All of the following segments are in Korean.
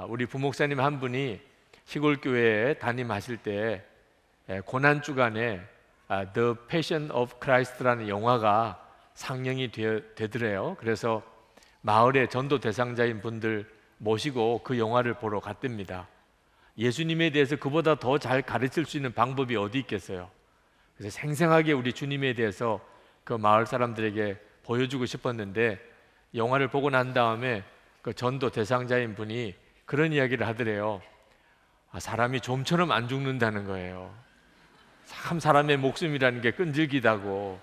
우리 부목사님 한 분이 시골 교회에 담임하실 때 고난 주간에 The Passion of Christ라는 영화가 상영이 되더래요. 그래서 마을의 전도 대상자인 분들 모시고 그 영화를 보러 갔답니다. 예수님에 대해서 그보다 더 잘 가르칠 수 있는 방법이 어디 있겠어요? 그래서 생생하게 우리 주님에 대해서 그 마을 사람들에게 보여주고 싶었는데, 영화를 보고 난 다음에 그 전도 대상자인 분이 그런 이야기를 하더래요. 사람이 좀처럼 안 죽는다는 거예요. 참 사람의 목숨이라는 게 끈질기다고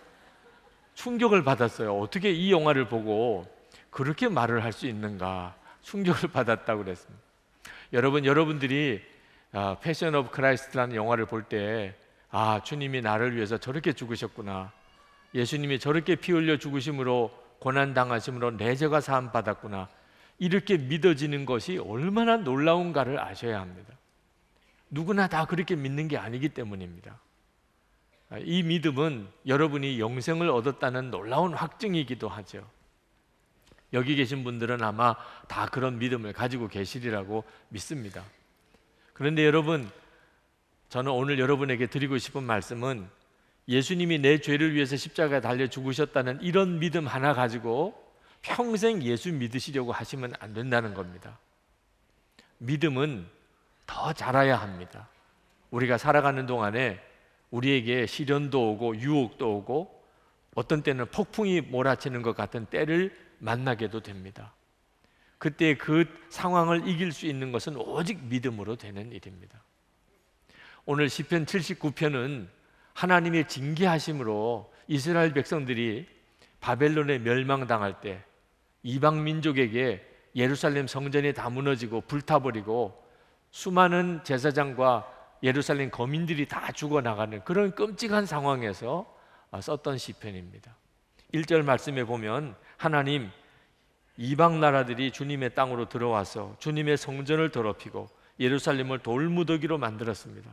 충격을 받았어요. 어떻게 이 영화를 보고 그렇게 말을 할 수 있는가, 충격을 받았다고 그랬습니다. 여러분들이 패션 오브 크라이스트라는 영화를 볼 때 주님이 나를 위해서 저렇게 죽으셨구나, 예수님이 저렇게 피 흘려 죽으심으로 고난당하심으로 내 죄가 사함 받았구나, 이렇게 믿어지는 것이 얼마나 놀라운가를 아셔야 합니다. 누구나 다 그렇게 믿는 게 아니기 때문입니다. 이 믿음은 여러분이 영생을 얻었다는 놀라운 확증이기도 하죠. 여기 계신 분들은 아마 다 그런 믿음을 가지고 계시리라고 믿습니다. 그런데 여러분, 저는 오늘 여러분에게 드리고 싶은 말씀은 예수님이 내 죄를 위해서 십자가에 달려 죽으셨다는 이런 믿음 하나 가지고 평생 예수 믿으시려고 하시면 안 된다는 겁니다. 믿음은 더 자라야 합니다. 우리가 살아가는 동안에 우리에게 시련도 오고 유혹도 오고 어떤 때는 폭풍이 몰아치는 것 같은 때를 만나게도 됩니다. 그때 그 상황을 이길 수 있는 것은 오직 믿음으로 되는 일입니다. 오늘 시편 79편은 하나님의 징계하심으로 이스라엘 백성들이 바벨론에 멸망당할 때 이방 민족에게 예루살렘 성전이 다 무너지고 불타버리고 수많은 제사장과 예루살렘 거민들이 다 죽어나가는 그런 끔찍한 상황에서 썼던 시편입니다. 1절 말씀에 보면 하나님, 이방 나라들이 주님의 땅으로 들어와서 주님의 성전을 더럽히고 예루살렘을 돌무더기로 만들었습니다.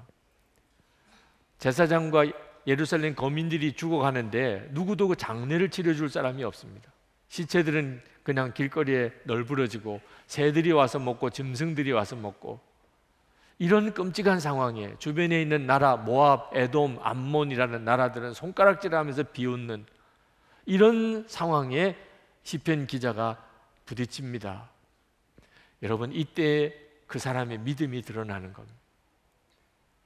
제사장과 예루살렘 거민들이 죽어가는데 누구도 그 장례를 치러줄 사람이 없습니다. 시체들은 그냥 길거리에 널브러지고 새들이 와서 먹고 짐승들이 와서 먹고, 이런 끔찍한 상황에 주변에 있는 나라 모압, 에돔, 암몬이라는 나라들은 손가락질하면서 비웃는 이런 상황에 시편 기자가 부딪힙니다. 여러분, 이때 그 사람의 믿음이 드러나는 겁니다.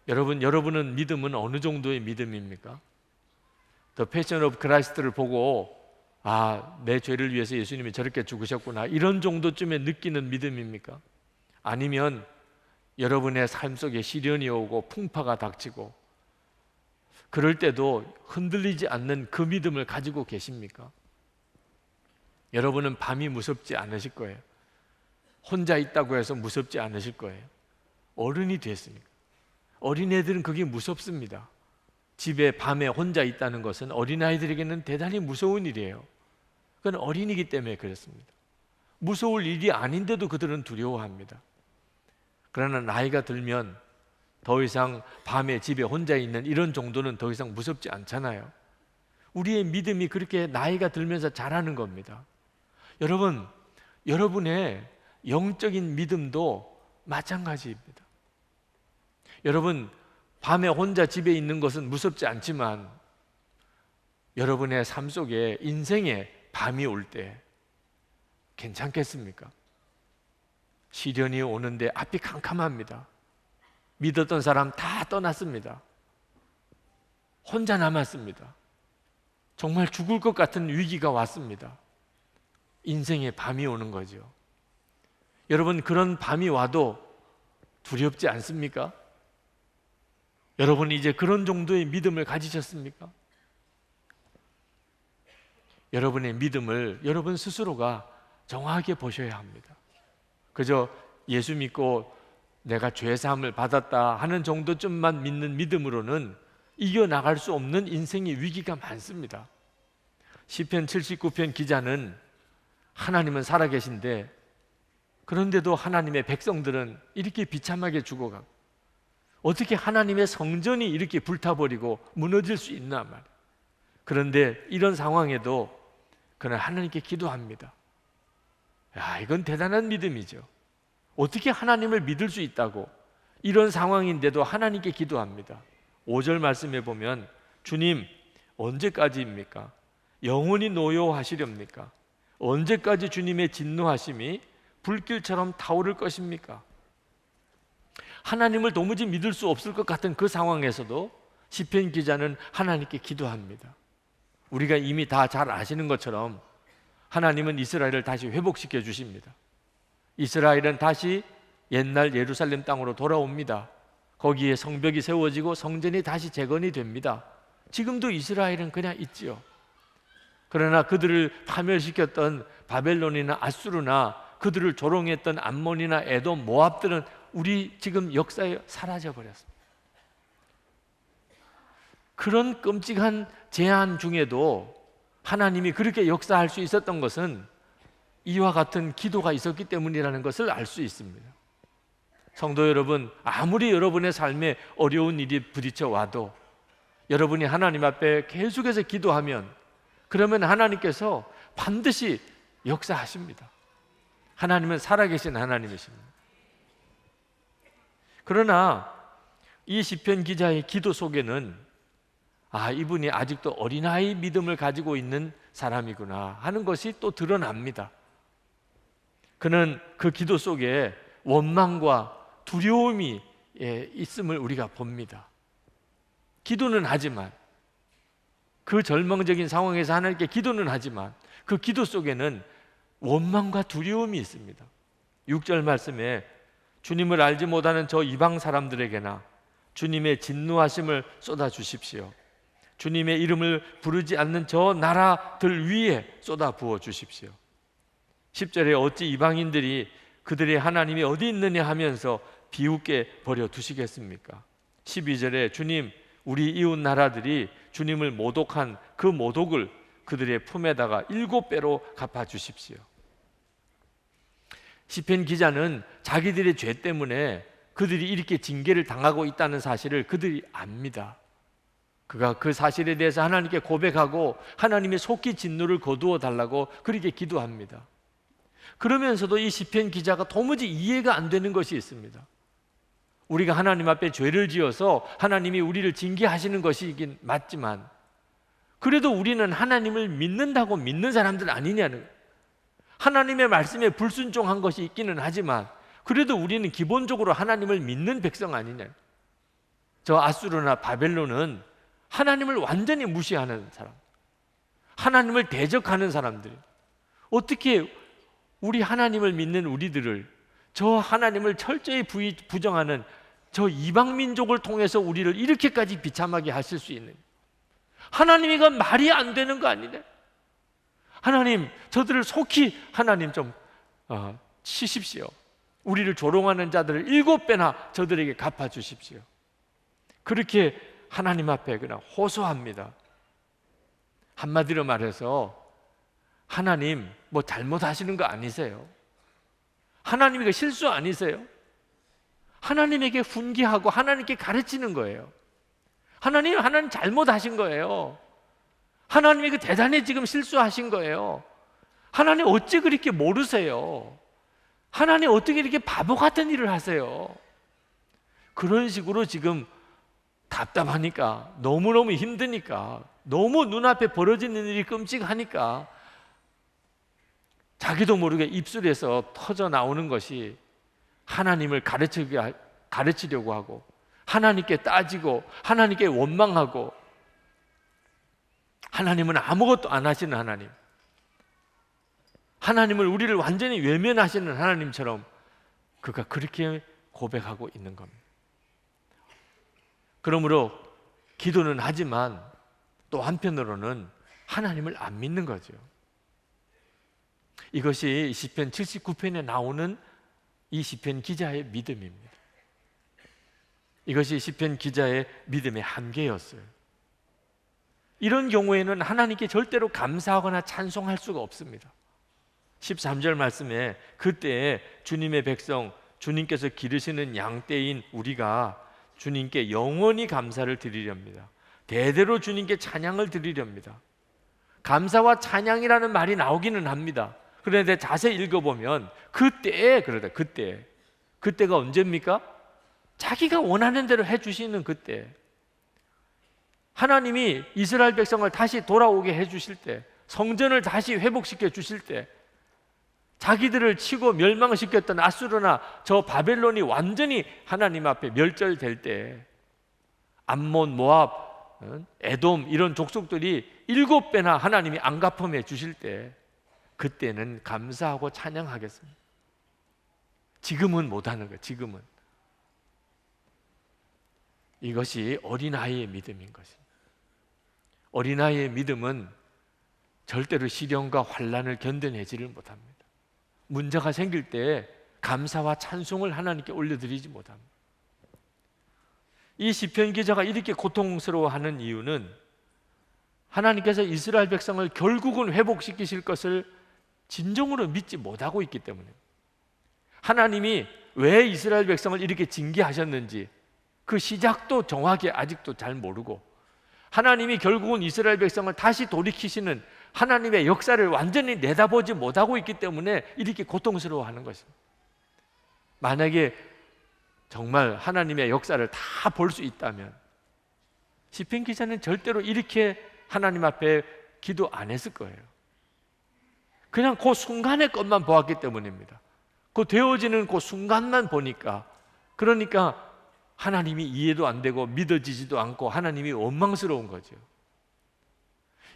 여러분은 믿음은 어느 정도의 믿음입니까? The Passion of Christ를 보고 내 죄를 위해서 예수님이 저렇게 죽으셨구나, 이런 정도쯤에 느끼는 믿음입니까? 아니면 여러분의 삶 속에 시련이 오고 풍파가 닥치고 그럴 때도 흔들리지 않는 그 믿음을 가지고 계십니까? 여러분은 밤이 무섭지 않으실 거예요. 혼자 있다고 해서 무섭지 않으실 거예요. 어른이 됐으니까. 어린애들은 그게 무섭습니다. 집에 밤에 혼자 있다는 것은 어린아이들에게는 대단히 무서운 일이에요. 그건 어린이기 때문에 그렇습니다. 무서울 일이 아닌데도 그들은 두려워합니다. 그러나 나이가 들면 더 이상 밤에 집에 혼자 있는 이런 정도는 더 이상 무섭지 않잖아요. 우리의 믿음이 그렇게 나이가 들면서 자라는 겁니다. 여러분, 여러분의 영적인 믿음도 마찬가지입니다. 여러분, 밤에 혼자 집에 있는 것은 무섭지 않지만 여러분의 삶 속에 인생에 밤이 올 때 괜찮겠습니까? 시련이 오는데 앞이 캄캄합니다. 믿었던 사람 다 떠났습니다. 혼자 남았습니다. 정말 죽을 것 같은 위기가 왔습니다. 인생에 밤이 오는 거죠. 여러분, 그런 밤이 와도 두렵지 않습니까? 여러분이 이제 그런 정도의 믿음을 가지셨습니까? 여러분의 믿음을 여러분 스스로가 정확하게 보셔야 합니다. 그저 예수 믿고 내가 죄사함을 받았다 하는 정도쯤만 믿는 믿음으로는 이겨나갈 수 없는 인생의 위기가 많습니다. 시편 79편 기자는 하나님은 살아계신데 그런데도 하나님의 백성들은 이렇게 비참하게 죽어가고 어떻게 하나님의 성전이 이렇게 불타버리고 무너질 수 있나 말이에요. 그런데 이런 상황에도 그는 하나님께 기도합니다. 이건 대단한 믿음이죠. 어떻게 하나님을 믿을 수 있다고? 이런 상황인데도 하나님께 기도합니다. 5절 말씀에 보면 주님 언제까지입니까? 영원히 노여워하시렵니까? 언제까지 주님의 진노하심이 불길처럼 타오를 것입니까? 하나님을 도무지 믿을 수 없을 것 같은 그 상황에서도 시편 기자는 하나님께 기도합니다. 우리가 이미 다 잘 아시는 것처럼 하나님은 이스라엘을 다시 회복시켜 주십니다. 이스라엘은 다시 옛날 예루살렘 땅으로 돌아옵니다. 거기에 성벽이 세워지고 성전이 다시 재건이 됩니다. 지금도 이스라엘은 그냥 있지요. 그러나 그들을 파멸시켰던 바벨론이나 아수르나 그들을 조롱했던 암몬이나 에돔, 모압들은 우리 지금 역사에 사라져 버렸습니다. 그런 끔찍한 재앙 중에도 하나님이 그렇게 역사할 수 있었던 것은 이와 같은 기도가 있었기 때문이라는 것을 알 수 있습니다. 성도 여러분, 아무리 여러분의 삶에 어려운 일이 부딪혀 와도 여러분이 하나님 앞에 계속해서 기도하면 그러면 하나님께서 반드시 역사하십니다. 하나님은 살아계신 하나님이십니다. 그러나 이 시편 기자의 기도 속에는 이분이 아직도 어린아이 믿음을 가지고 있는 사람이구나 하는 것이 또 드러납니다. 그는 그 기도 속에 원망과 두려움이 있음을 우리가 봅니다. 기도는 하지만, 그 절망적인 상황에서 하나님께 기도는 하지만 그 기도 속에는 원망과 두려움이 있습니다. 6절 말씀에 주님을 알지 못하는 저 이방 사람들에게나 주님의 진노하심을 쏟아주십시오. 주님의 이름을 부르지 않는 저 나라들 위에 쏟아 부어 주십시오. 10절에 어찌 이방인들이 그들의 하나님이 어디 있느냐 하면서 비웃게 버려두시겠습니까? 12절에 주님, 우리 이웃 나라들이 주님을 모독한 그 모독을 그들의 품에다가 7배로 갚아주십시오. 시편 기자는 자기들의 죄 때문에 그들이 이렇게 징계를 당하고 있다는 사실을 그들이 압니다. 그가 그 사실에 대해서 하나님께 고백하고 하나님의 속히 진노를 거두어 달라고 그렇게 기도합니다. 그러면서도 이 시편 기자가 도무지 이해가 안 되는 것이 있습니다. 우리가 하나님 앞에 죄를 지어서 하나님이 우리를 징계하시는 것이긴 맞지만 그래도 우리는 하나님을 믿는다고 믿는 사람들 아니냐는 거예요. 하나님의 말씀에 불순종한 것이 있기는 하지만 그래도 우리는 기본적으로 하나님을 믿는 백성 아니냐. 저 아수르나 바벨론은 하나님을 완전히 무시하는 사람, 하나님을 대적하는 사람들. 어떻게 우리 하나님을 믿는 우리들을 저 하나님을 철저히 부정하는 저 이방 민족을 통해서 우리를 이렇게까지 비참하게 하실 수 있는, 하나님 이건 말이 안 되는 거 아니냐. 하나님 저들을 속히 하나님 좀 치십시오. 우리를 조롱하는 자들을 7배나 저들에게 갚아주십시오. 그렇게 하나님 앞에 그냥 호소합니다. 한마디로 말해서 하나님 뭐 잘못하시는 거 아니세요? 하나님 이거 실수 아니세요? 하나님에게 훈계하고 하나님께 가르치는 거예요. 하나님 잘못하신 거예요. 하나님 이거 대단히 지금 실수하신 거예요. 하나님 어찌 그렇게 모르세요? 하나님 어떻게 이렇게 바보 같은 일을 하세요? 그런 식으로 지금 답답하니까, 너무너무 힘드니까, 너무 눈앞에 벌어지는 일이 끔찍하니까 자기도 모르게 입술에서 터져 나오는 것이 하나님을 가르치려고 하고 하나님께 따지고 하나님께 원망하고 하나님은 아무것도 안 하시는 하나님, 하나님을 우리를 완전히 외면하시는 하나님처럼 그가 그렇게 고백하고 있는 겁니다. 그러므로 기도는 하지만 또 한편으로는 하나님을 안 믿는 거죠. 이것이 시편 79편에 나오는 이 시편 기자의 믿음입니다. 이것이 시편 기자의 믿음의 한계였어요. 이런 경우에는 하나님께 절대로 감사하거나 찬송할 수가 없습니다. 13절 말씀에 그때 주님의 백성, 주님께서 기르시는 양떼인 우리가 주님께 영원히 감사를 드리렵니다. 대대로 주님께 찬양을 드리렵니다. 감사와 찬양이라는 말이 나오기는 합니다. 그런데 자세히 읽어보면 그때 그때가 언제입니까? 자기가 원하는 대로 해주시는 그때. 하나님이 이스라엘 백성을 다시 돌아오게 해주실 때, 성전을 다시 회복시켜 주실 때, 자기들을 치고 멸망시켰던 아수르나 저 바벨론이 완전히 하나님 앞에 멸절될 때, 암몬, 모압, 에돔 이런 족속들이 7배나 하나님이 안갚음해 주실 때, 그때는 감사하고 찬양하겠습니다. 지금은 못하는 거예요. 지금은. 이것이 어린아이의 믿음인 것입니다. 어린아이의 믿음은 절대로 시련과 환난을 견뎌내지를 못합니다. 문제가 생길 때 감사와 찬송을 하나님께 올려드리지 못합니다. 이 시편 기자가 이렇게 고통스러워하는 이유는 하나님께서 이스라엘 백성을 결국은 회복시키실 것을 진정으로 믿지 못하고 있기 때문입니다. 하나님이 왜 이스라엘 백성을 이렇게 징계하셨는지 그 시작도 정확히 아직도 잘 모르고, 하나님이 결국은 이스라엘 백성을 다시 돌이키시는 하나님의 역사를 완전히 내다보지 못하고 있기 때문에 이렇게 고통스러워하는 것입니다. 만약에 정말 하나님의 역사를 다 볼 수 있다면 시편 기자는 절대로 이렇게 하나님 앞에 기도 안 했을 거예요. 그냥 그 순간의 것만 보았기 때문입니다. 그 되어지는 그 순간만 보니까, 그러니까 하나님이 이해도 안 되고 믿어지지도 않고 하나님이 원망스러운 거죠.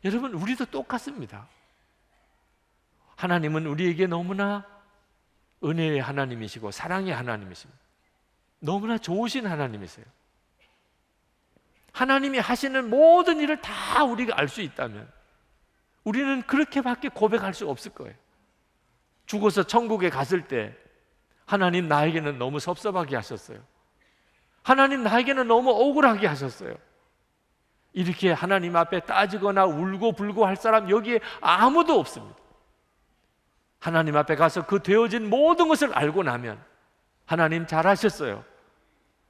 여러분, 우리도 똑같습니다. 하나님은 우리에게 너무나 은혜의 하나님이시고 사랑의 하나님이십니다. 너무나 좋으신 하나님이세요. 하나님이 하시는 모든 일을 다 우리가 알 수 있다면 우리는 그렇게밖에 고백할 수 없을 거예요. 죽어서 천국에 갔을 때 하나님 나에게는 너무 섭섭하게 하셨어요. 하나님 나에게는 너무 억울하게 하셨어요. 이렇게 하나님 앞에 따지거나 울고 불고 할 사람 여기에 아무도 없습니다. 하나님 앞에 가서 그 되어진 모든 것을 알고 나면 하나님 잘하셨어요.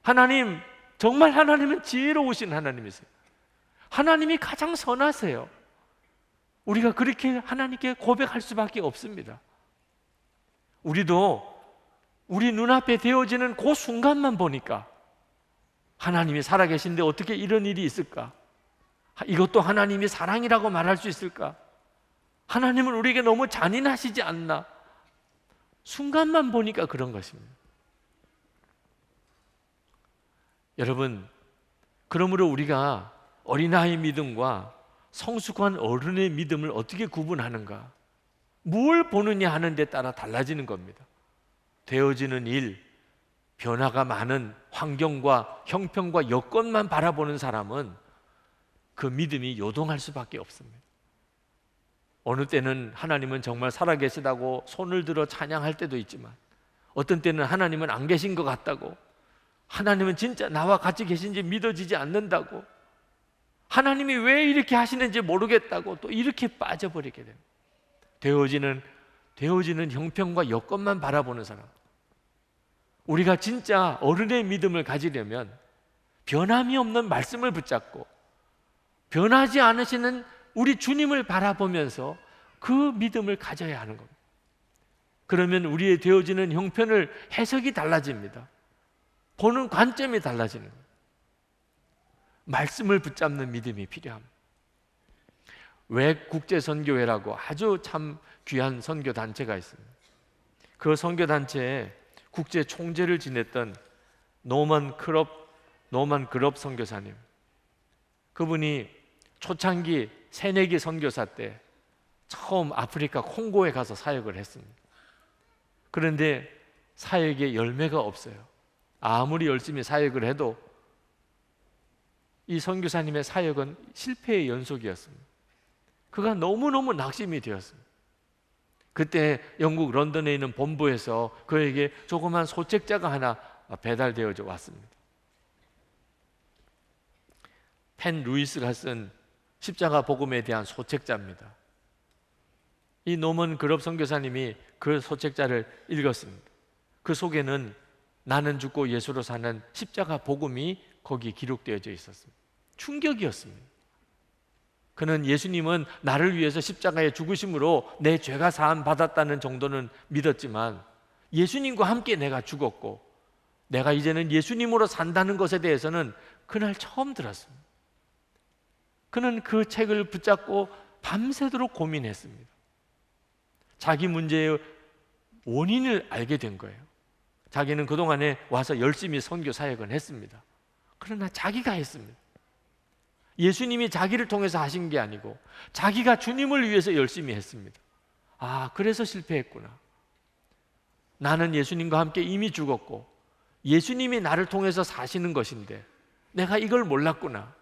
하나님, 정말 하나님은 지혜로우신 하나님이세요. 하나님이 가장 선하세요. 우리가 그렇게 하나님께 고백할 수밖에 없습니다. 우리도 우리 눈앞에 되어지는 그 순간만 보니까 하나님이 살아계신데 어떻게 이런 일이 있을까? 이것도 하나님이 사랑이라고 말할 수 있을까? 하나님은 우리에게 너무 잔인하시지 않나? 순간만 보니까 그런 것입니다. 여러분, 그러므로 우리가 어린아이 믿음과 성숙한 어른의 믿음을 어떻게 구분하는가? 뭘 보느냐 하는 데 따라 달라지는 겁니다. 되어지는 일, 변화가 많은 환경과 형편과 여건만 바라보는 사람은 그 믿음이 요동할 수밖에 없습니다. 어느 때는 하나님은 정말 살아계시다고 손을 들어 찬양할 때도 있지만, 어떤 때는 하나님은 안 계신 것 같다고, 하나님은 진짜 나와 같이 계신지 믿어지지 않는다고, 하나님이 왜 이렇게 하시는지 모르겠다고 또 이렇게 빠져버리게 됩니다. 되어지는 형편과 여건만 바라보는 사람. 우리가 진짜 어른의 믿음을 가지려면 변함이 없는 말씀을 붙잡고 변하지 않으시는 우리 주님을 바라보면서 그 믿음을 가져야 하는 겁니다. 그러면 우리의 되어지는 형편을 해석이 달라집니다. 보는 관점이 달라지는 거예요. 말씀을 붙잡는 믿음이 필요합니다. 외국제선교회라고 아주 참 귀한 선교단체가 있습니다. 그 선교단체에 국제 총재를 지냈던 노만 그럽 선교사님, 그분이 초창기 새내기 선교사 때 처음 아프리카 콩고에 가서 사역을 했습니다. 그런데 사역에 열매가 없어요. 아무리 열심히 사역을 해도 이 선교사님의 사역은 실패의 연속이었습니다. 그가 너무너무 낙심이 되었습니다. 그때 영국 런던에 있는 본부에서 그에게 조그만 소책자가 하나 배달되어져 왔습니다. 펜 루이스가 쓴 십자가 복음에 대한 소책자입니다. 이 노먼 그럽 선교사님이 그 소책자를 읽었습니다. 그 속에는 나는 죽고 예수로 사는 십자가 복음이 거기 기록되어져 있었습니다. 충격이었습니다. 그는 예수님은 나를 위해서 십자가에 죽으심으로 내 죄가 사함 받았다는 정도는 믿었지만 예수님과 함께 내가 죽었고 내가 이제는 예수님으로 산다는 것에 대해서는 그날 처음 들었습니다. 그는 그 책을 붙잡고 밤새도록 고민했습니다. 자기 문제의 원인을 알게 된 거예요. 자기는 그동안에 와서 열심히 선교 사역을 했습니다. 그러나 자기가 했습니다. 예수님이 자기를 통해서 하신 게 아니고 자기가 주님을 위해서 열심히 했습니다. 아, 그래서 실패했구나. 나는 예수님과 함께 이미 죽었고 예수님이 나를 통해서 사시는 것인데 내가 이걸 몰랐구나.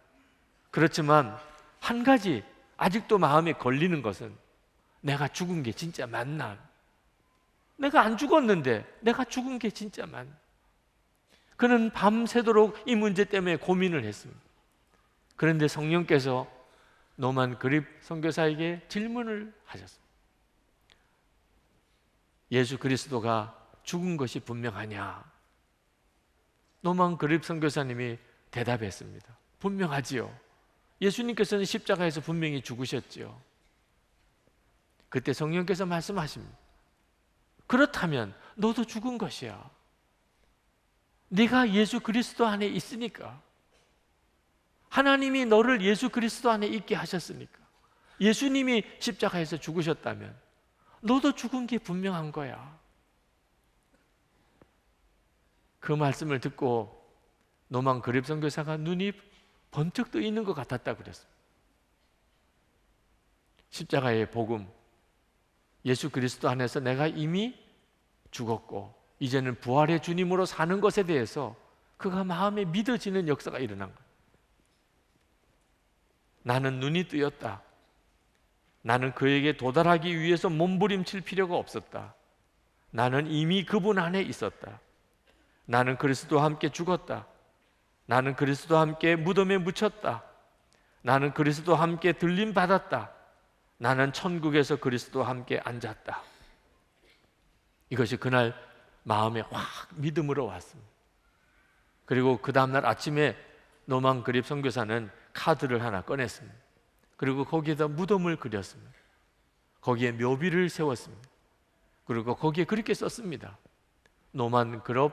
그렇지만 한 가지 아직도 마음에 걸리는 것은 내가 죽은 게 진짜 맞나? 내가 안 죽었는데 내가 죽은 게 진짜 맞나? 그는 밤새도록 이 문제 때문에 고민을 했습니다. 그런데 성령께서 노만 그립 선교사에게 질문을 하셨습니다. 예수 그리스도가 죽은 것이 분명하냐? 노만 그립 선교사님이 대답했습니다. 분명하지요. 예수님께서는 십자가에서 분명히 죽으셨지요. 그때 성령께서 말씀하십니다. 그렇다면 너도 죽은 것이야. 네가 예수 그리스도 안에 있으니까. 하나님이 너를 예수 그리스도 안에 있게 하셨으니까. 예수님이 십자가에서 죽으셨다면 너도 죽은 게 분명한 거야. 그 말씀을 듣고 노만 그립 선교사가 눈이 번쩍 떠 있는 것 같았다고 그랬습니다. 십자가의 복음, 예수 그리스도 안에서 내가 이미 죽었고 이제는 부활의 주님으로 사는 것에 대해서 그가 마음에 믿어지는 역사가 일어난 거예요. 나는 눈이 뜨였다. 나는 그에게 도달하기 위해서 몸부림칠 필요가 없었다. 나는 이미 그분 안에 있었다. 나는 그리스도와 함께 죽었다. 나는 그리스도와 함께 무덤에 묻혔다. 나는 그리스도와 함께 들림 받았다. 나는 천국에서 그리스도와 함께 앉았다. 이것이 그날 마음에 확 믿음으로 왔습니다. 그리고 그 다음날 아침에 노만 그립 선교사는 카드를 하나 꺼냈습니다. 그리고 거기에다 무덤을 그렸습니다. 거기에 묘비를 세웠습니다. 그리고 거기에 그렇게 썼습니다. 노만 그립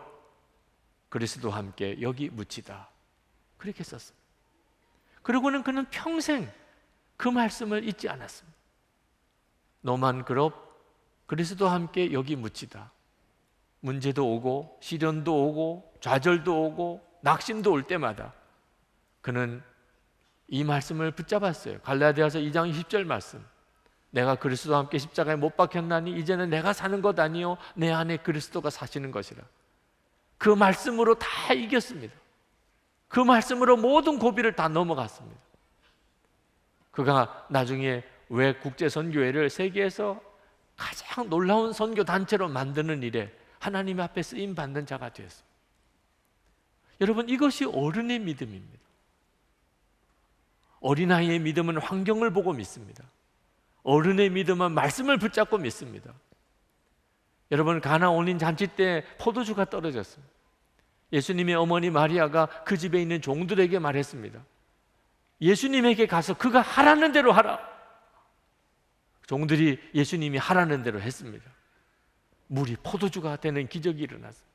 그리스도와 함께 여기 묻히다. 그렇게 썼습니다. 그리고는 그는 평생 그 말씀을 잊지 않았습니다. 노만 그립 그리스도와 함께 여기 묻히다. 문제도 오고 시련도 오고 좌절도 오고 낙심도 올 때마다 그는 이 말씀을 붙잡았어요. 갈라디아서 2장 20절 말씀. 내가 그리스도와 함께 십자가에 못 박혔나니 이제는 내가 사는 것 아니요 내 안에 그리스도가 사시는 것이라. 그 말씀으로 다 이겼습니다. 그 말씀으로 모든 고비를 다 넘어갔습니다. 그가 나중에 왜 국제선교회를 세계에서 가장 놀라운 선교 단체로 만드는 일에 하나님 앞에 쓰임 받는 자가 되었습니다. 여러분, 이것이 어른의 믿음입니다. 어린아이의 믿음은 환경을 보고 믿습니다. 어른의 믿음은 말씀을 붙잡고 믿습니다. 여러분, 가나 온린 잔치 때 포도주가 떨어졌습니다. 예수님의 어머니 마리아가 그 집에 있는 종들에게 말했습니다. 예수님에게 가서 그가 하라는 대로 하라. 종들이 예수님이 하라는 대로 했습니다. 물이 포도주가 되는 기적이 일어났습니다.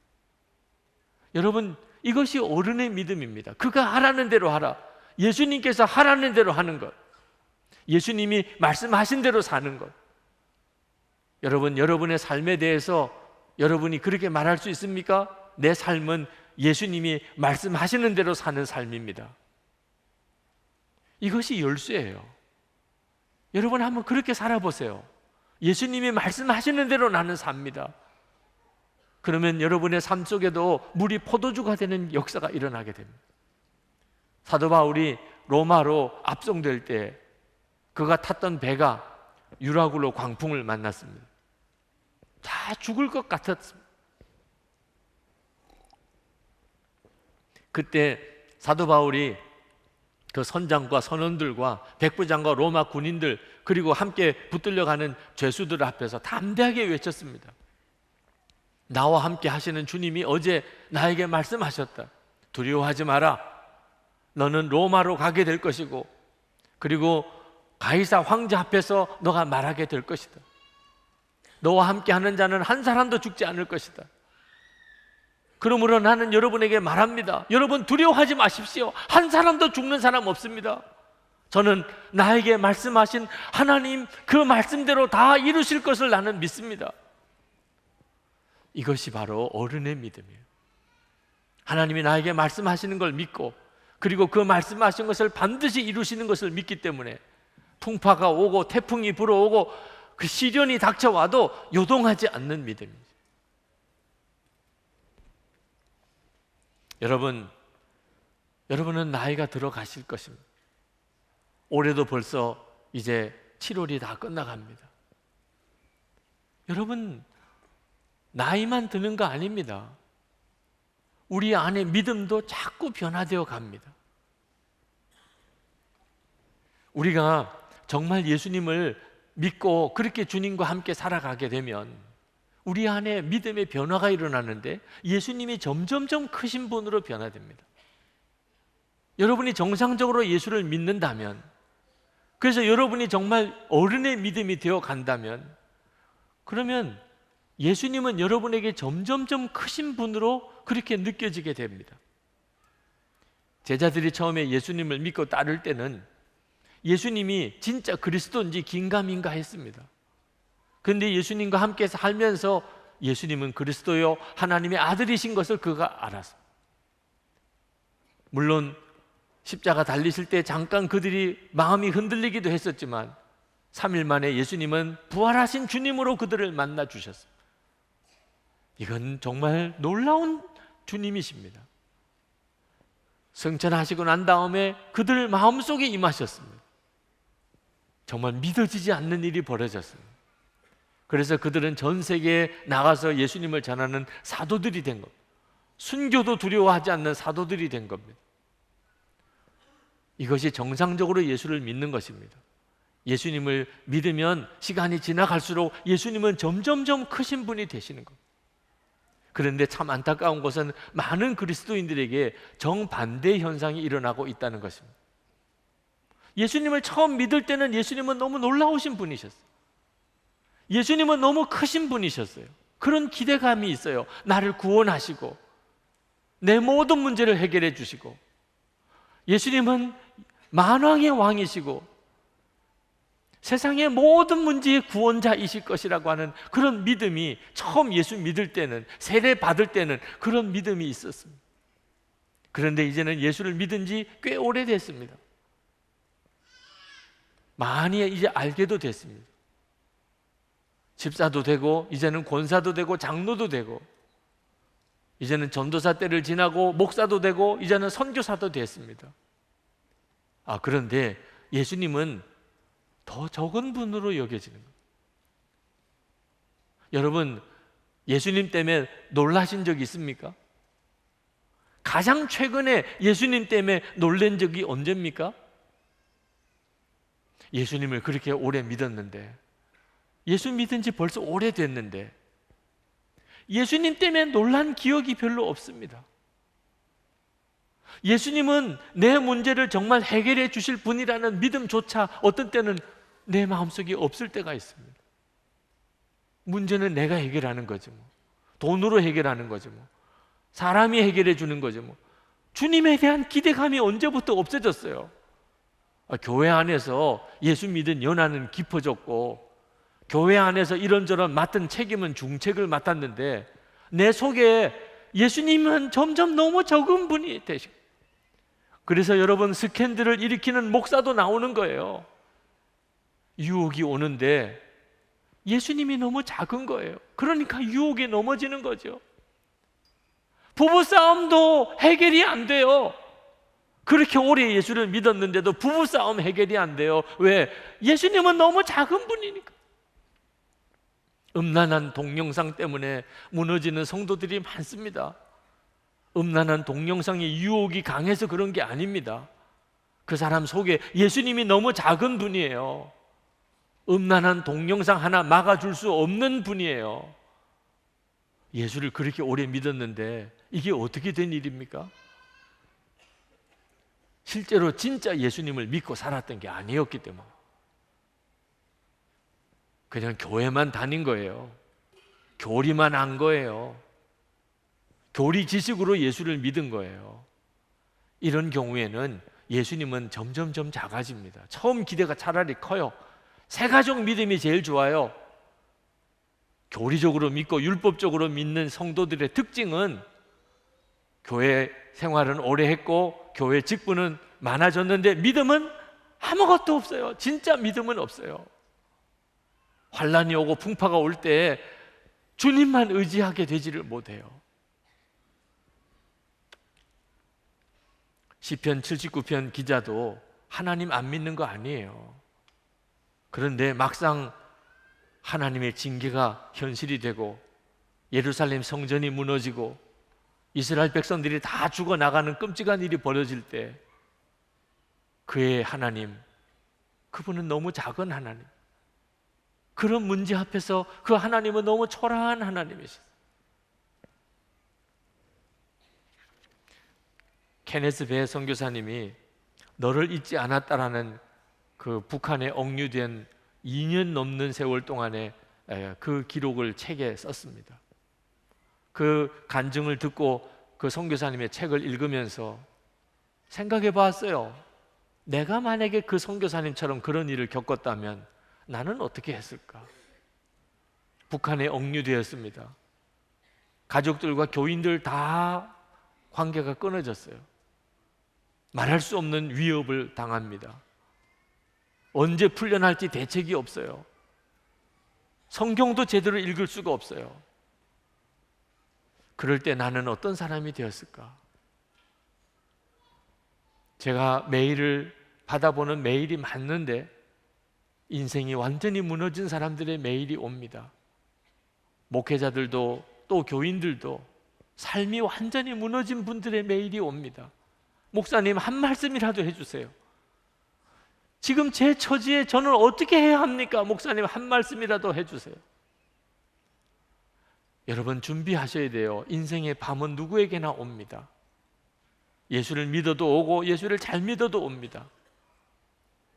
여러분, 이것이 어른의 믿음입니다. 그가 하라는 대로 하라. 예수님께서 하라는 대로 하는 것, 예수님이 말씀하신 대로 사는 것. 여러분, 여러분의 삶에 대해서 여러분이 그렇게 말할 수 있습니까? 내 삶은 예수님이 말씀하시는 대로 사는 삶입니다. 이것이 열쇠예요. 여러분, 한번 그렇게 살아보세요. 예수님이 말씀하시는 대로 나는 삽니다. 그러면 여러분의 삶 속에도 물이 포도주가 되는 역사가 일어나게 됩니다. 사도 바울이 로마로 압송될 때 그가 탔던 배가 유라굴로 광풍을 만났습니다. 다 죽을 것 같았습니다. 그때 사도 바울이 그 선장과 선원들과 백부장과 로마 군인들 그리고 함께 붙들려가는 죄수들 앞에서 담대하게 외쳤습니다. 나와 함께 하시는 주님이 어제 나에게 말씀하셨다. 두려워하지 마라. 너는 로마로 가게 될 것이고 그리고 가이사 황제 앞에서 너가 말하게 될 것이다. 너와 함께 하는 자는 한 사람도 죽지 않을 것이다. 그러므로 나는 여러분에게 말합니다. 여러분 두려워하지 마십시오. 한 사람도 죽는 사람 없습니다. 저는 나에게 말씀하신 하나님 그 말씀대로 다 이루실 것을 나는 믿습니다. 이것이 바로 어른의 믿음이에요. 하나님이 나에게 말씀하시는 걸 믿고, 그리고 그 말씀하신 것을 반드시 이루시는 것을 믿기 때문에 풍파가 오고 태풍이 불어오고 그 시련이 닥쳐와도 요동하지 않는 믿음입니다. 여러분은 나이가 들어가실 것입니다. 올해도 벌써 이제 7월이 다 끝나갑니다. 여러분, 나이만 드는 거 아닙니다. 우리 안에 믿음도 자꾸 변화되어 갑니다. 우리가 정말 예수님을 믿고 그렇게 주님과 함께 살아가게 되면 우리 안에 믿음의 변화가 일어나는데, 예수님이 점점점 크신 분으로 변화됩니다. 여러분이 정상적으로 예수를 믿는다면, 그래서 여러분이 정말 어른의 믿음이 되어 간다면, 그러면 예수님은 여러분에게 점점점 크신 분으로 그렇게 느껴지게 됩니다. 제자들이 처음에 예수님을 믿고 따를 때는 예수님이 진짜 그리스도인지 긴가민가 했습니다. 그런데 예수님과 함께 살면서 예수님은 그리스도요 하나님의 아들이신 것을 그가 알았어요. 물론 십자가 달리실 때 잠깐 그들이 마음이 흔들리기도 했었지만 3일 만에 예수님은 부활하신 주님으로 그들을 만나 주셨어요. 이건 정말 놀라운 주님이십니다. 승천하시고 난 다음에 그들 마음속에 임하셨습니다. 정말 믿어지지 않는 일이 벌어졌습니다. 그래서 그들은 전 세계에 나가서 예수님을 전하는 사도들이 된 겁니다. 순교도 두려워하지 않는 사도들이 된 겁니다. 이것이 정상적으로 예수를 믿는 것입니다. 예수님을 믿으면 시간이 지나갈수록 예수님은 점점점 크신 분이 되시는 겁니다. 그런데 참 안타까운 것은 많은 그리스도인들에게 정반대의 현상이 일어나고 있다는 것입니다. 예수님을 처음 믿을 때는 예수님은 너무 놀라우신 분이셨어요. 예수님은 너무 크신 분이셨어요. 그런 기대감이 있어요. 나를 구원하시고 내 모든 문제를 해결해 주시고, 예수님은 만왕의 왕이시고 세상의 모든 문제의 구원자이실 것이라고 하는 그런 믿음이 처음 예수 믿을 때는, 세례 받을 때는 그런 믿음이 있었습니다. 그런데 이제는 예수를 믿은 지 꽤 오래됐습니다. 많이 이제 알게도 됐습니다. 집사도 되고, 이제는 권사도 되고, 장로도 되고, 이제는 전도사 때를 지나고 목사도 되고, 이제는 선교사도 됐습니다. 그런데 예수님은 더 적은 분으로 여겨지는 거예요. 여러분, 예수님 때문에 놀라신 적 있습니까? 가장 최근에 예수님 때문에 놀란 적이 언제입니까? 예수님을 그렇게 오래 믿었는데, 예수 믿은 지 벌써 오래됐는데 예수님 때문에 놀란 기억이 별로 없습니다. 예수님은 내 문제를 정말 해결해 주실 분이라는 믿음조차 어떤 때는 내 마음속에 없을 때가 있습니다. 문제는 내가 해결하는 거지 뭐. 돈으로 해결하는 거지 뭐. 사람이 해결해 주는 거지 뭐. 주님에 대한 기대감이 언제부터 없어졌어요. 교회 안에서 예수 믿은 연한은 깊어졌고, 교회 안에서 이런저런 맡은 책임은 중책을 맡았는데 내 속에 예수님은 점점 너무 적은 분이 되시고, 그래서 여러분, 스캔들을 일으키는 목사도 나오는 거예요. 유혹이 오는데 예수님이 너무 작은 거예요. 그러니까 유혹에 넘어지는 거죠. 부부싸움도 해결이 안 돼요. 그렇게 오래 예수를 믿었는데도 부부싸움 해결이 안 돼요. 왜? 예수님은 너무 작은 분이니까. 음란한 동영상 때문에 무너지는 성도들이 많습니다. 음란한 동영상의 유혹이 강해서 그런 게 아닙니다. 그 사람 속에 예수님이 너무 작은 분이에요. 음란한 동영상 하나 막아줄 수 없는 분이에요. 예수를 그렇게 오래 믿었는데 이게 어떻게 된 일입니까? 실제로 진짜 예수님을 믿고 살았던 게 아니었기 때문에 그냥 교회만 다닌 거예요. 교리만 한 거예요. 교리 지식으로 예수를 믿은 거예요. 이런 경우에는 예수님은 점점점 작아집니다. 처음 기대가 차라리 커요. 새가족 믿음이 제일 좋아요. 교리적으로 믿고 율법적으로 믿는 성도들의 특징은 교회 생활은 오래 했고 교회 직분은 많아졌는데 믿음은 아무것도 없어요. 진짜 믿음은 없어요. 환란이 오고 풍파가 올 때 주님만 의지하게 되지를 못해요. 시편 79편 기자도 하나님 안 믿는 거 아니에요. 그런데 막상 하나님의 징계가 현실이 되고 예루살렘 성전이 무너지고 이스라엘 백성들이 다 죽어나가는 끔찍한 일이 벌어질 때 그의 하나님, 그분은 너무 작은 하나님, 그런 문제 앞에서 그 하나님은 너무 초라한 하나님이시죠. 케네스 베 선교사님이 너를 잊지 않았다라는 그 북한에 억류된 2년 넘는 세월 동안에 그 기록을 책에 썼습니다. 그 간증을 듣고 그 선교사님의 책을 읽으면서 생각해 봤어요. 내가 만약에 그 선교사님처럼 그런 일을 겪었다면 나는 어떻게 했을까? 북한에 억류되었습니다. 가족들과 교인들 다 관계가 끊어졌어요. 말할 수 없는 위협을 당합니다. 언제 풀려날지 대책이 없어요. 성경도 제대로 읽을 수가 없어요. 그럴 때 나는 어떤 사람이 되었을까? 제가 메일을 받아보는 메일이 많는데 인생이 완전히 무너진 사람들의 메일이 옵니다. 목회자들도 또 교인들도 삶이 완전히 무너진 분들의 메일이 옵니다. 목사님 한 말씀이라도 해주세요. 지금 제 처지에 저는 어떻게 해야 합니까? 목사님 한 말씀이라도 해주세요. 여러분 준비하셔야 돼요. 인생의 밤은 누구에게나 옵니다. 예수를 믿어도 오고 예수를 잘 믿어도 옵니다.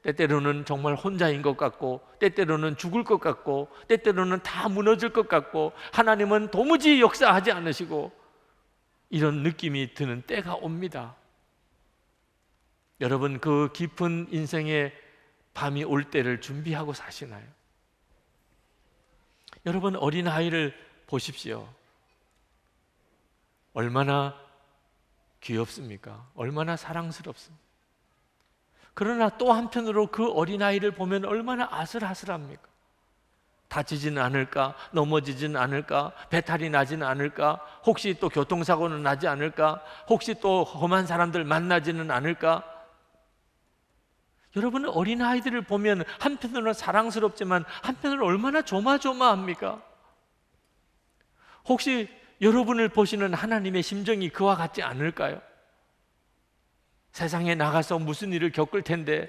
때때로는 정말 혼자인 것 같고 때때로는 죽을 것 같고 때때로는 다 무너질 것 같고 하나님은 도무지 역사하지 않으시고 이런 느낌이 드는 때가 옵니다. 여러분 그 깊은 인생의 밤이 올 때를 준비하고 사시나요? 여러분 어린아이를 보십시오. 얼마나 귀엽습니까? 얼마나 사랑스럽습니까? 그러나 또 한편으로 그 어린아이를 보면 얼마나 아슬아슬합니까? 다치지는 않을까? 넘어지지는 않을까? 배탈이 나지는 않을까? 혹시 또 교통사고는 나지 않을까? 혹시 또 험한 사람들 만나지는 않을까? 여러분은 어린아이들을 보면 한편으로는 사랑스럽지만 한편으로는 얼마나 조마조마합니까? 혹시 여러분을 보시는 하나님의 심정이 그와 같지 않을까요? 세상에 나가서 무슨 일을 겪을 텐데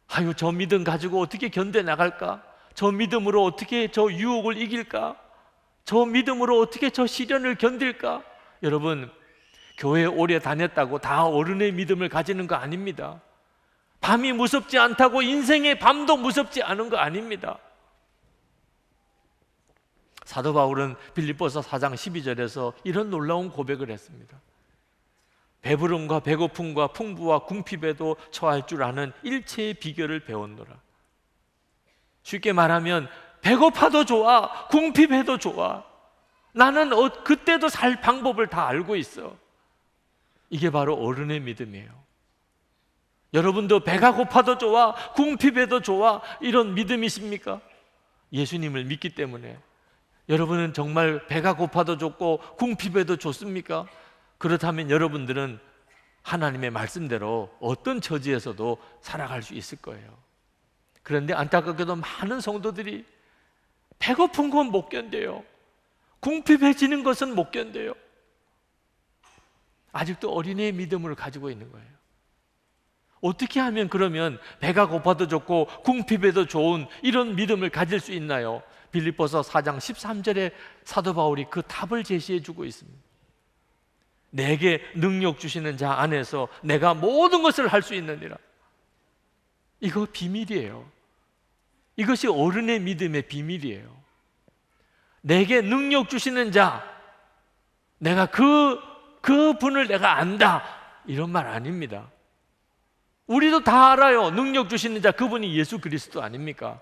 아유 저 믿음 가지고 어떻게 견뎌 나갈까? 저 믿음으로 어떻게 저 유혹을 이길까? 저 믿음으로 어떻게 저 시련을 견딜까? 여러분 교회 오래 다녔다고 다 어른의 믿음을 가지는 거 아닙니다. 밤이 무섭지 않다고 인생의 밤도 무섭지 않은 거 아닙니다. 사도 바울은 빌립보서 4장 12절에서 이런 놀라운 고백을 했습니다. 배부름과 배고픔과 풍부와 궁핍에도 처할 줄 아는 일체의 비결을 배웠노라. 쉽게 말하면 배고파도 좋아, 궁핍해도 좋아. 나는 그때도 살 방법을 다 알고 있어. 이게 바로 어른의 믿음이에요. 여러분도 배가 고파도 좋아, 궁핍해도 좋아, 이런 믿음이십니까? 예수님을 믿기 때문에. 여러분은 정말 배가 고파도 좋고 궁핍해도 좋습니까? 그렇다면 여러분들은 하나님의 말씀대로 어떤 처지에서도 살아갈 수 있을 거예요. 그런데 안타깝게도 많은 성도들이 배고픈 건 못 견뎌요. 궁핍해지는 것은 못 견뎌요. 아직도 어린애의 믿음을 가지고 있는 거예요. 어떻게 하면 그러면 배가 고파도 좋고 궁핍해도 좋은 이런 믿음을 가질 수 있나요? 빌립보서 4장 13절에 사도 바울이 그 답을 제시해 주고 있습니다. 내게 능력 주시는 자 안에서 내가 모든 것을 할 수 있느니라. 이거 비밀이에요. 이것이 어른의 믿음의 비밀이에요. 내게 능력 주시는 자, 내가 그분을 내가 안다, 이런 말 아닙니다. 우리도 다 알아요. 능력 주시는 자, 그분이 예수 그리스도 아닙니까?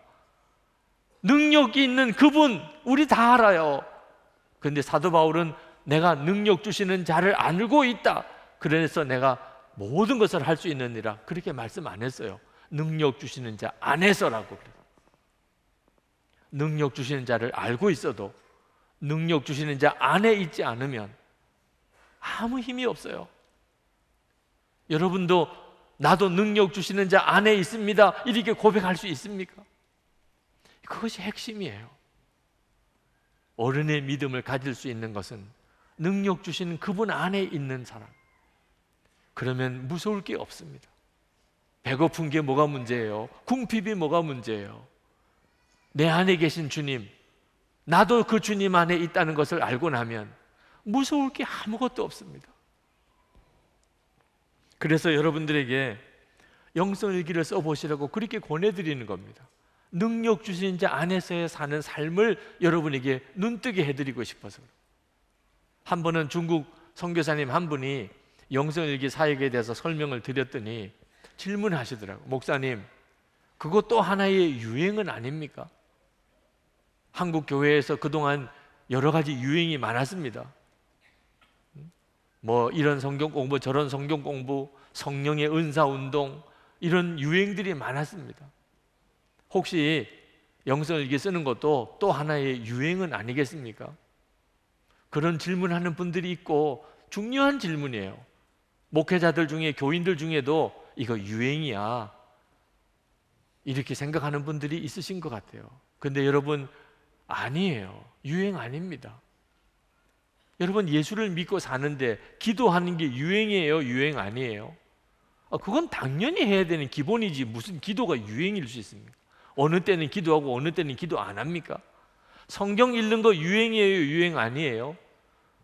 능력이 있는 그분, 우리 다 알아요. 그런데 사도 바울은 내가 능력 주시는 자를 알고 있다, 그래서 내가 모든 것을 할 수 있느니라, 그렇게 말씀 안 했어요. 능력 주시는 자 안에서라고. 능력 주시는 자를 알고 있어도 능력 주시는 자 안에 있지 않으면 아무 힘이 없어요. 여러분도 나도 능력 주시는 자 안에 있습니다, 이렇게 고백할 수 있습니까? 그것이 핵심이에요. 어른의 믿음을 가질 수 있는 것은 능력 주시는 그분 안에 있는 사람. 그러면 무서울 게 없습니다. 배고픈 게 뭐가 문제예요? 궁핍이 뭐가 문제예요? 내 안에 계신 주님, 나도 그 주님 안에 있다는 것을 알고 나면 무서울 게 아무것도 없습니다. 그래서 여러분들에게 영성일기를 써보시라고 그렇게 권해드리는 겁니다. 능력 주신 자 안에서 사는 삶을 여러분에게 눈뜨게 해드리고 싶어서. 한 번은 중국 선교사님 한 분이 영성일기 사역에 대해서 설명을 드렸더니 질문하시더라고요. 목사님, 그거 또 하나의 유행은 아닙니까? 한국 교회에서 그동안 여러 가지 유행이 많았습니다. 뭐 이런 성경 공부, 저런 성경 공부, 성령의 은사 운동, 이런 유행들이 많았습니다. 혹시 영성일기 쓰는 것도 또 하나의 유행은 아니겠습니까? 그런 질문하는 분들이 있고 중요한 질문이에요. 목회자들 중에, 교인들 중에도 이거 유행이야, 이렇게 생각하는 분들이 있으신 것 같아요. 근데 여러분, 아니에요. 유행 아닙니다. 여러분, 예수를 믿고 사는데 기도하는 게 유행이에요? 유행 아니에요? 그건 당연히 해야 되는 기본이지 무슨 기도가 유행일 수 있습니까? 어느 때는 기도하고 어느 때는 기도 안 합니까? 성경 읽는 거 유행이에요? 유행 아니에요?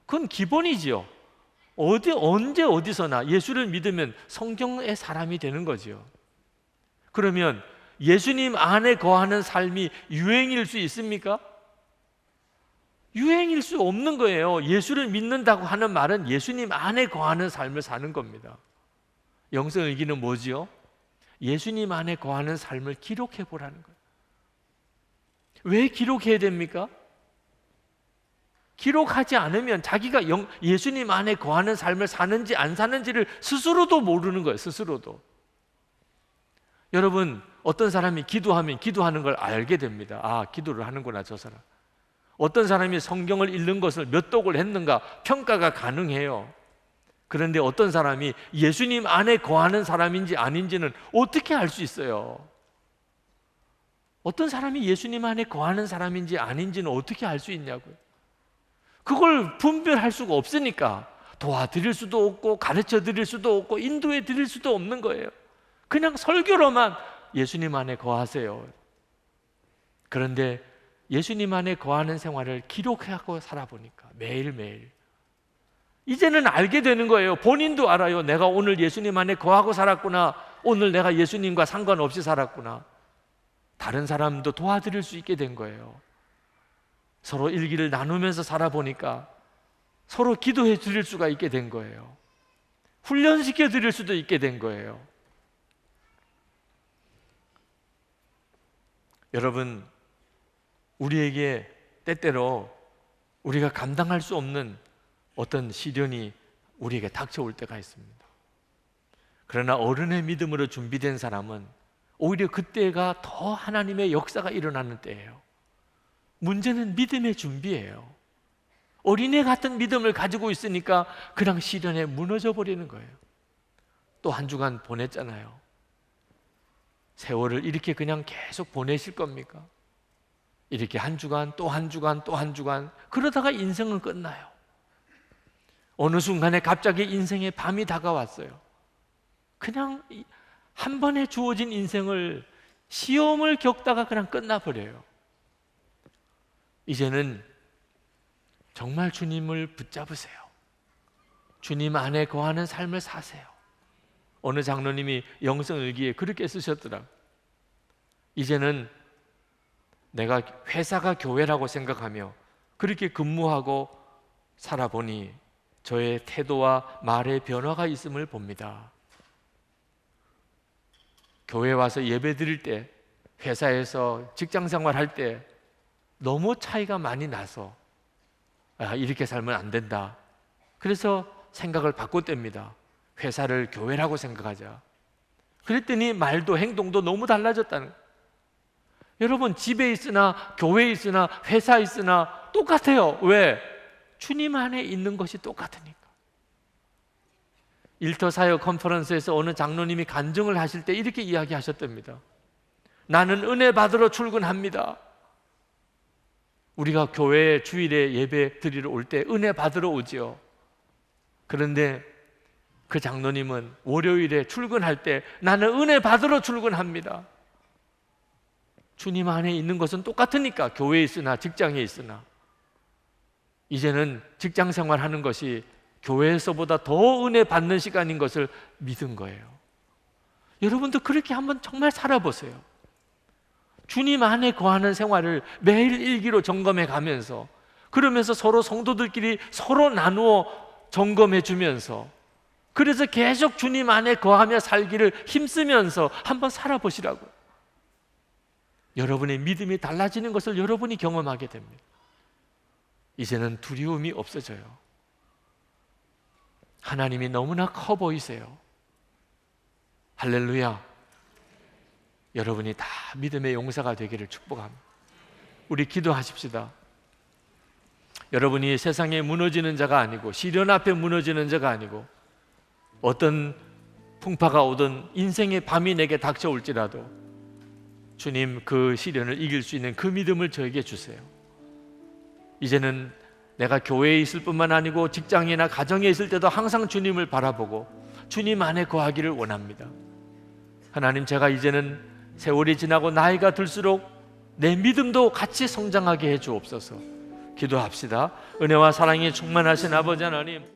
그건 기본이지요. 언제 어디서나 예수를 믿으면 성경의 사람이 되는 거죠. 그러면 예수님 안에 거하는 삶이 유행일 수 있습니까? 유행일 수 없는 거예요. 예수를 믿는다고 하는 말은 예수님 안에 거하는 삶을 사는 겁니다. 영성일기는 뭐지요? 예수님 안에 거하는 삶을 기록해 보라는 거예요. 왜 기록해야 됩니까? 기록하지 않으면 자기가 예수님 안에 거하는 삶을 사는지 안 사는지를 스스로도 모르는 거예요. 스스로도. 여러분, 어떤 사람이 기도하면 기도하는 걸 알게 됩니다. 아, 기도를 하는구나, 저 사람. 어떤 사람이 성경을 읽는 것을 몇 독을 했는가 평가가 가능해요. 그런데 어떤 사람이 예수님 안에 거하는 사람인지 아닌지는 어떻게 알 수 있어요? 어떤 사람이 예수님 안에 거하는 사람인지 아닌지는 어떻게 알 수 있냐고요? 그걸 분별할 수가 없으니까 도와드릴 수도 없고 가르쳐 드릴 수도 없고 인도해 드릴 수도 없는 거예요. 그냥 설교로만 예수님 안에 거하세요. 그런데 예수님 안에 거하는 생활을 기록하고 살아보니까 매일매일 이제는 알게 되는 거예요. 본인도 알아요. 내가 오늘 예수님 안에 거하고 살았구나. 오늘 내가 예수님과 상관없이 살았구나. 다른 사람도 도와드릴 수 있게 된 거예요. 서로 일기를 나누면서 살아보니까 서로 기도해 드릴 수가 있게 된 거예요. 훈련시켜 드릴 수도 있게 된 거예요. 여러분, 우리에게 때때로 우리가 감당할 수 없는 어떤 시련이 우리에게 닥쳐올 때가 있습니다. 그러나 어른의 믿음으로 준비된 사람은 오히려 그때가 더 하나님의 역사가 일어나는 때예요. 문제는 믿음의 준비예요. 어린애 같은 믿음을 가지고 있으니까 그냥 시련에 무너져 버리는 거예요. 또 한 주간 보냈잖아요. 세월을 이렇게 그냥 계속 보내실 겁니까? 이렇게 한 주간, 또 한 주간, 또 한 주간, 그러다가 인생은 끝나요. 어느 순간에 갑자기 인생의 밤이 다가왔어요. 그냥 한 번에 주어진 인생을 시험을 겪다가 그냥 끝나버려요. 이제는 정말 주님을 붙잡으세요. 주님 안에 거하는 삶을 사세요. 어느 장로님이 영성일기에 그렇게 쓰셨더라. 이제는 내가 회사가 교회라고 생각하며 그렇게 근무하고 살아보니 저의 태도와 말의 변화가 있음을 봅니다. 교회 와서 예배 드릴 때, 회사에서 직장 생활할 때 너무 차이가 많이 나서 이렇게 살면 안 된다. 그래서 생각을 바꿨답니다. 회사를 교회라고 생각하자. 그랬더니 말도 행동도 너무 달라졌다는 거예요. 여러분, 집에 있으나 교회에 있으나 회사에 있으나 똑같아요. 왜? 주님 안에 있는 것이 똑같으니까. 일터 사역 컨퍼런스에서 어느 장로님이 간증을 하실 때 이렇게 이야기하셨답니다. 나는 은혜 받으러 출근합니다. 우리가 교회에 주일에 예배 드리러 올 때 은혜 받으러 오지요. 그런데 그 장로님은 월요일에 출근할 때 나는 은혜 받으러 출근합니다. 주님 안에 있는 것은 똑같으니까, 교회에 있으나 직장에 있으나. 이제는 직장 생활하는 것이 교회에서보다 더 은혜 받는 시간인 것을 믿은 거예요. 여러분도 그렇게 한번 정말 살아보세요. 주님 안에 거하는 생활을 매일 일기로 점검해 가면서, 그러면서 서로 성도들끼리 서로 나누어 점검해 주면서, 그래서 계속 주님 안에 거하며 살기를 힘쓰면서 한번 살아보시라고요. 여러분의 믿음이 달라지는 것을 여러분이 경험하게 됩니다. 이제는 두려움이 없어져요. 하나님이 너무나 커 보이세요. 할렐루야. 여러분이 다 믿음의 용사가 되기를 축복합니다. 우리 기도하십시다. 여러분이 세상에 무너지는 자가 아니고, 시련 앞에 무너지는 자가 아니고, 어떤 풍파가 오든 인생의 밤이 내게 닥쳐올지라도 주님, 그 시련을 이길 수 있는 그 믿음을 저에게 주세요. 이제는 내가 교회에 있을 뿐만 아니고 직장이나 가정에 있을 때도 항상 주님을 바라보고 주님 안에 거하기를 원합니다. 하나님, 제가 이제는 세월이 지나고 나이가 들수록 내 믿음도 같이 성장하게 해 주옵소서. 기도합시다. 은혜와 사랑이 충만하신 아버지 하나님,